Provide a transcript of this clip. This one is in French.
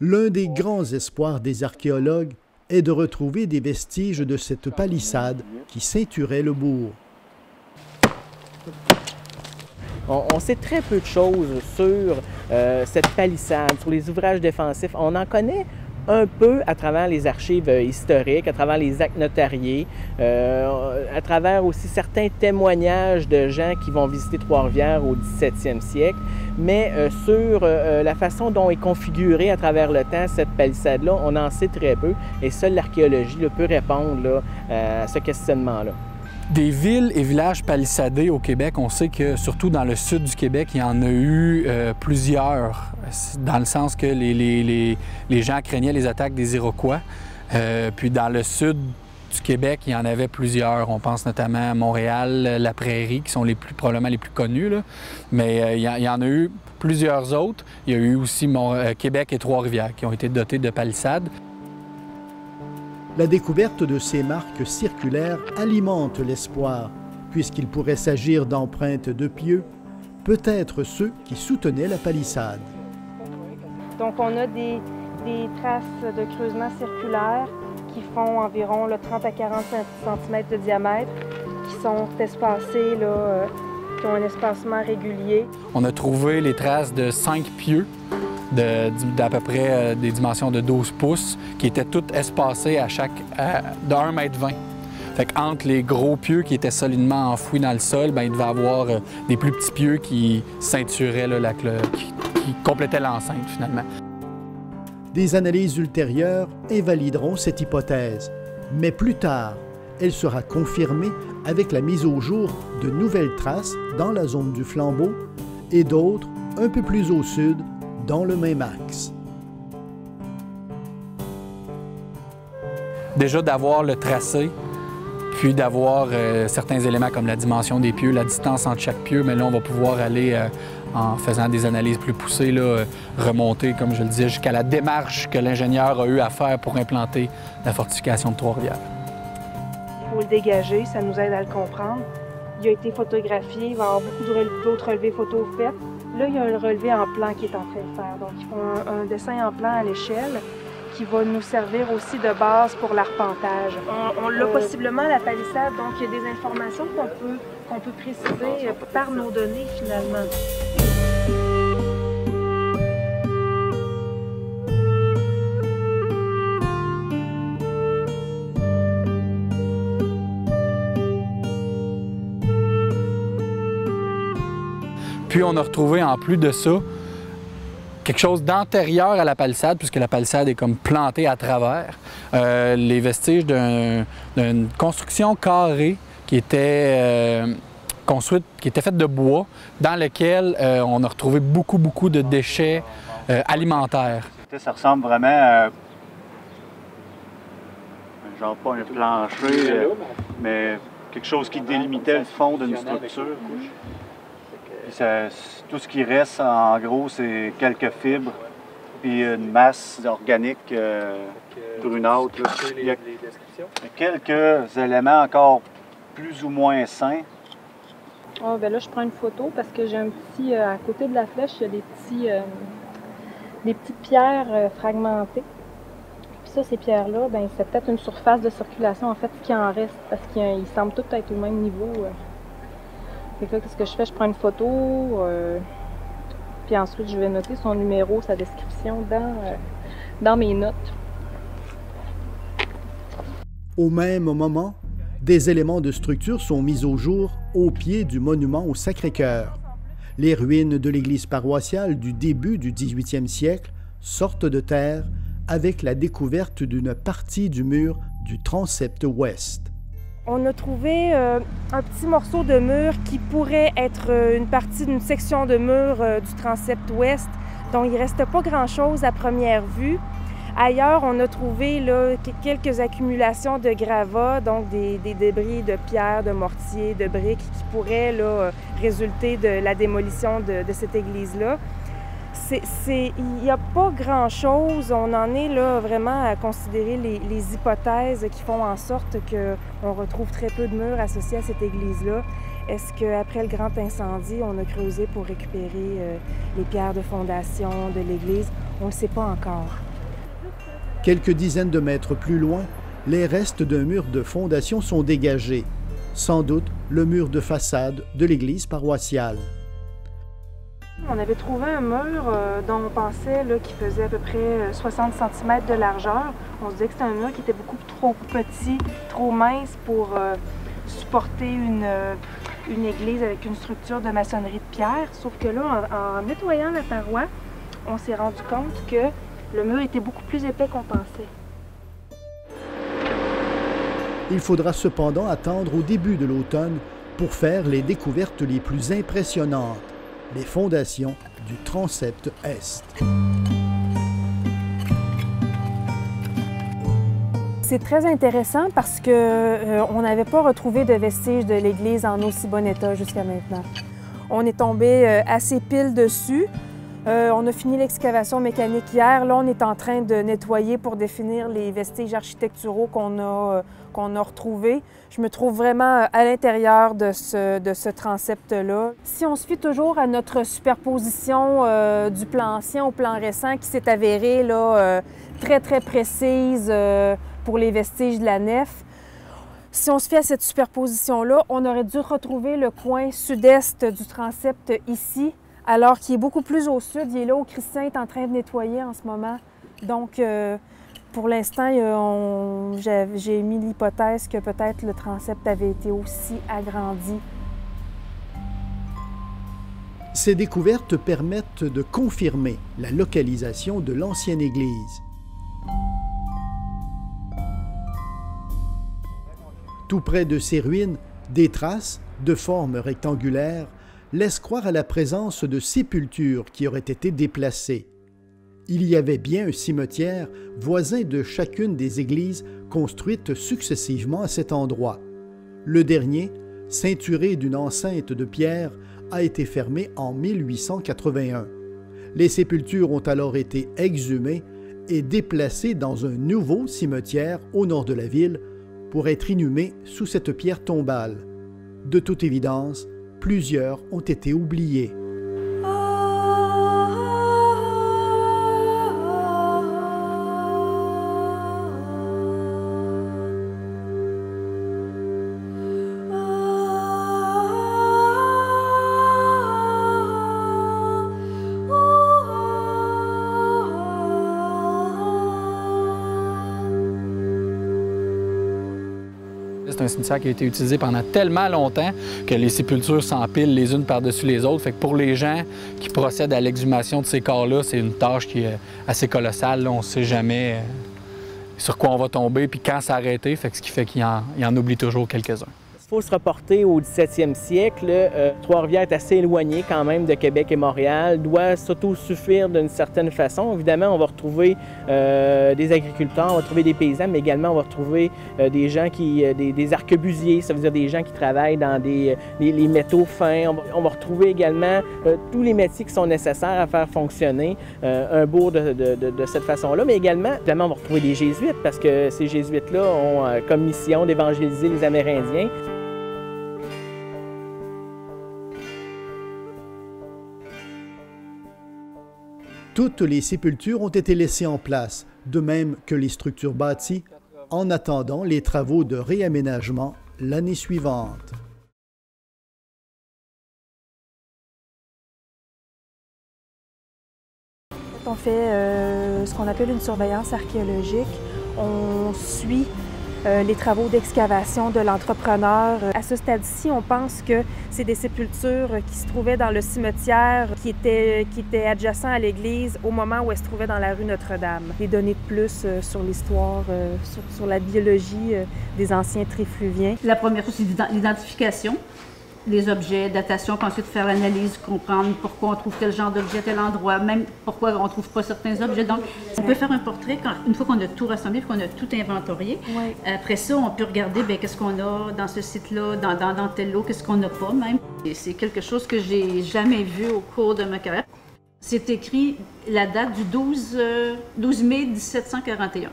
L'un des grands espoirs des archéologues est de retrouver des vestiges de cette palissade qui ceinturait le bourg. On sait très peu de choses sur cette palissade, sur les ouvrages défensifs. On en connaît un peu à travers les archives historiques, à travers les actes notariés, à travers aussi certains témoignages de gens qui vont visiter Trois-Rivières au 17e siècle. Mais sur la façon dont est configurée à travers le temps cette palissade-là, on en sait très peu et seule l'archéologie peut répondre là, à ce questionnement-là. Des villes et villages palissadés au Québec, on sait que surtout dans le sud du Québec, il y en a eu plusieurs, dans le sens que les gens craignaient les attaques des Iroquois. Puis dans le sud du Québec, il y en avait plusieurs. On pense notamment à Montréal, la Prairie, qui sont probablement les plus connus, là. Mais il y en a eu plusieurs autres. Il y a eu aussi Québec et Trois-Rivières qui ont été dotés de palissades. La découverte de ces marques circulaires alimente l'espoir, puisqu'il pourrait s'agir d'empreintes de pieux, peut-être ceux qui soutenaient la palissade. Donc on a des traces de creusement circulaire qui font environ 30 à 40 cm de diamètre, qui sont espacées, là, qui ont un espacement régulier. On a trouvé les traces de 5 pieux d'à peu près des dimensions de 12 pouces qui étaient toutes espacées de 1,20 m. Fait qu'entre les gros pieux qui étaient solidement enfouis dans le sol, il devait y avoir des plus petits pieux qui ceinturaient, là, qui complétaient l'enceinte finalement. Des analyses ultérieures invalideront cette hypothèse, mais plus tard, elle sera confirmée avec la mise au jour de nouvelles traces dans la zone du Flambeau et d'autres un peu plus au sud, dans le même axe. Déjà d'avoir le tracé, puis d'avoir certains éléments comme la dimension des pieux, la distance entre chaque pieu, mais là on va pouvoir aller, en faisant des analyses plus poussées, là, remonter, comme je le disais, jusqu'à la démarche que l'ingénieur a eu à faire pour implanter la fortification de Trois-Rivières. Il faut le dégager, ça nous aide à le comprendre. Il a été photographié, il va y avoir beaucoup d'autres relevés photos faits. Là, il y a un relevé en plan qui est en train de faire. Donc, ils font un dessin en plan à l'échelle qui va nous servir aussi de base pour l'arpentage. On l'a possiblement, la palissade, donc il y a des informations qu'on peut préciser par nos données, finalement. Puis on a retrouvé en plus de ça quelque chose d'antérieur à la palissade, puisque la palissade est comme plantée à travers, les vestiges d'une construction carrée qui était construite, qui était faite de bois, dans lequel on a retrouvé beaucoup de déchets alimentaires. Ça ressemble vraiment à, genre pas un plancher, mais quelque chose qui délimitait le fond d'une structure. Tout ce qui reste, en gros, c'est quelques fibres puis une masse organique brunâtre. Il y a quelques éléments encore plus ou moins sains. Oh, ben là, je prends une photo parce que j'ai un petit... à côté de la flèche, il y a des petites pierres fragmentées. Puis ça, ces pierres-là, ben, c'est peut-être une surface de circulation, en fait, ce qui en reste, parce qu'ils semblent tous être au même niveau. Fait que là, qu'est-ce que je fais? Je prends une photo, puis ensuite je vais noter son numéro, sa description dans mes notes. Au même moment, des éléments de structure sont mis au jour au pied du monument au Sacré-Cœur. Les ruines de l'église paroissiale du début du 18e siècle sortent de terre avec la découverte d'une partie du mur du transept ouest. On a trouvé un petit morceau de mur qui pourrait être une partie d'une section de mur du transept ouest, dont il ne reste pas grand-chose à première vue. Ailleurs, on a trouvé là, quelques accumulations de gravats, donc des débris de pierres, de mortiers, de briques qui pourraient là, résulter de la démolition de cette église-là. Il n'y a pas grand-chose. On en est là vraiment à considérer les hypothèses qui font en sorte qu'on retrouve très peu de murs associés à cette église-là. Est-ce qu'après le grand incendie, on a creusé pour récupérer les pierres de fondation de l'église? On ne le sait pas encore. Quelques dizaines de mètres plus loin, les restes d'un mur de fondation sont dégagés. Sans doute le mur de façade de l'église paroissiale. On avait trouvé un mur dont on pensait qu'il faisait à peu près 60 cm de largeur. On se disait que c'était un mur qui était beaucoup trop petit, trop mince pour supporter une église avec une structure de maçonnerie de pierre. Sauf que là, en nettoyant la paroi, on s'est rendu compte que le mur était beaucoup plus épais qu'on pensait. Il faudra cependant attendre au début de l'automne pour faire les découvertes les plus impressionnantes, les fondations du transept Est. C'est très intéressant parce qu'on n'avait pas retrouvé de vestiges de l'église en aussi bon état jusqu'à maintenant. On est tombé assez pile dessus. On a fini l'excavation mécanique hier. Là, on est en train de nettoyer pour définir les vestiges architecturaux qu'on a retrouvés. Je me trouve vraiment à l'intérieur de ce transept-là. Si on se fie toujours à notre superposition du plan ancien au plan récent qui s'est avérée là, très, très précise pour les vestiges de la nef, si on se fie à cette superposition-là, on aurait dû retrouver le coin sud-est du transept ici, alors qu'il est beaucoup plus au sud. Il est là où Christian est en train de nettoyer en ce moment. Donc, pour l'instant, j'ai mis l'hypothèse que peut-être le transept avait été aussi agrandi. Ces découvertes permettent de confirmer la localisation de l'ancienne église. Tout près de ces ruines, des traces, de forme rectangulaire, laisse croire à la présence de sépultures qui auraient été déplacées. Il y avait bien un cimetière voisin de chacune des églises construites successivement à cet endroit. Le dernier, ceinturé d'une enceinte de pierre, a été fermé en 1881. Les sépultures ont alors été exhumées et déplacées dans un nouveau cimetière au nord de la ville pour être inhumées sous cette pierre tombale. De toute évidence, plusieurs ont été oubliés. C'est un cimetière qui a été utilisé pendant tellement longtemps que les sépultures s'empilent les unes par-dessus les autres. Fait que pour les gens qui procèdent à l'exhumation de ces corps-là, c'est une tâche qui est assez colossale. Là, on ne sait jamais sur quoi on va tomber puis quand s'arrêter. Fait que ce qui fait qu'il en oublie toujours quelques-uns. Il faut se reporter au 17e siècle. Trois-Rivières est assez éloigné quand même de Québec et Montréal, doit s'autosuffire d'une certaine façon. Évidemment, on va retrouver des agriculteurs, on va trouver des paysans, mais également on va retrouver des gens des arquebusiers, ça veut dire des gens qui travaillent dans les métaux fins. On va retrouver également tous les métiers qui sont nécessaires à faire fonctionner un bourg de cette façon-là, mais également, évidemment, on va retrouver des jésuites parce que ces jésuites-là ont comme mission d'évangéliser les Amérindiens. Toutes les sépultures ont été laissées en place, de même que les structures bâties, en attendant les travaux de réaménagement l'année suivante. On fait ce qu'on appelle une surveillance archéologique. On suit les travaux d'excavation de l'entrepreneur. À ce stade-ci, on pense que c'est des sépultures qui se trouvaient dans le cimetière qui était adjacent à l'église au moment où elle se trouvait dans la rue Notre-Dame. Des données de plus sur l'histoire, sur la biologie des anciens trifluviens. La première chose, c'est l'identification des objets, datation, puis ensuite faire l'analyse, comprendre pourquoi on trouve tel genre d'objet à tel endroit, même pourquoi on ne trouve pas certains objets. Donc, on peut faire un portrait une fois qu'on a tout rassemblé, qu'on a tout inventorié. Oui. Après ça, on peut regarder qu'est-ce qu'on a dans ce site-là, dans tel lot, qu'est-ce qu'on n'a pas même. C'est quelque chose que j'ai jamais vu au cours de ma carrière. C'est écrit la date du 12 mai 1741.